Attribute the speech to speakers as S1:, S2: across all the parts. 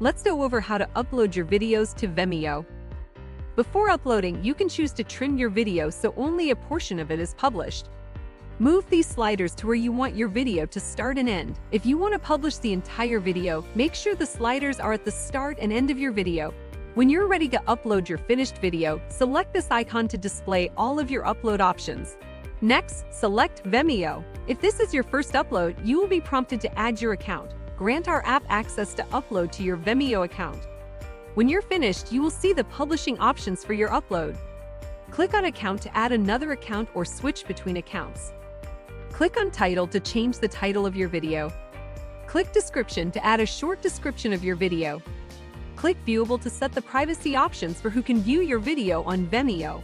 S1: Let's go over how to upload your videos to Vimeo. Before uploading, you can choose to trim your video so only a portion of it is published. Move these sliders to where you want your video to start and end. If you want to publish the entire video, make sure the sliders are at the start and end of your video. When you're ready to upload your finished video, select this icon to display all of your upload options. Next, select Vimeo. If this is your first upload, you will be prompted to add your account. Grant our app access to upload to your Vimeo account. When you're finished, you will see the publishing options for your upload. Click on Account to add another account or switch between accounts. Click on Title to change the title of your video. Click Description to add a short description of your video. Click Viewable to set the privacy options for who can view your video on Vimeo.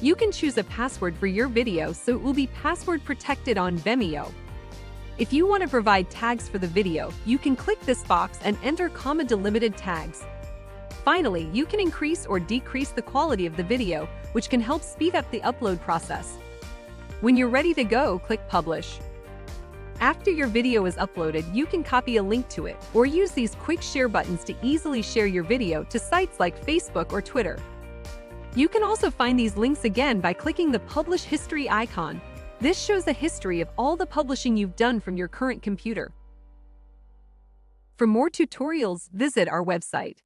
S1: You can choose a password for your video so it will be password protected on Vimeo. If you want to provide tags for the video, you can click this box and enter comma-delimited tags. Finally, you can increase or decrease the quality of the video, which can help speed up the upload process. When you're ready to go, click Publish. After your video is uploaded, you can copy a link to it, or use these quick share buttons to easily share your video to sites like Facebook or Twitter. You can also find these links again by clicking the Publish History icon. This shows a history of all the publishing you've done from your current computer. For more tutorials, visit our website.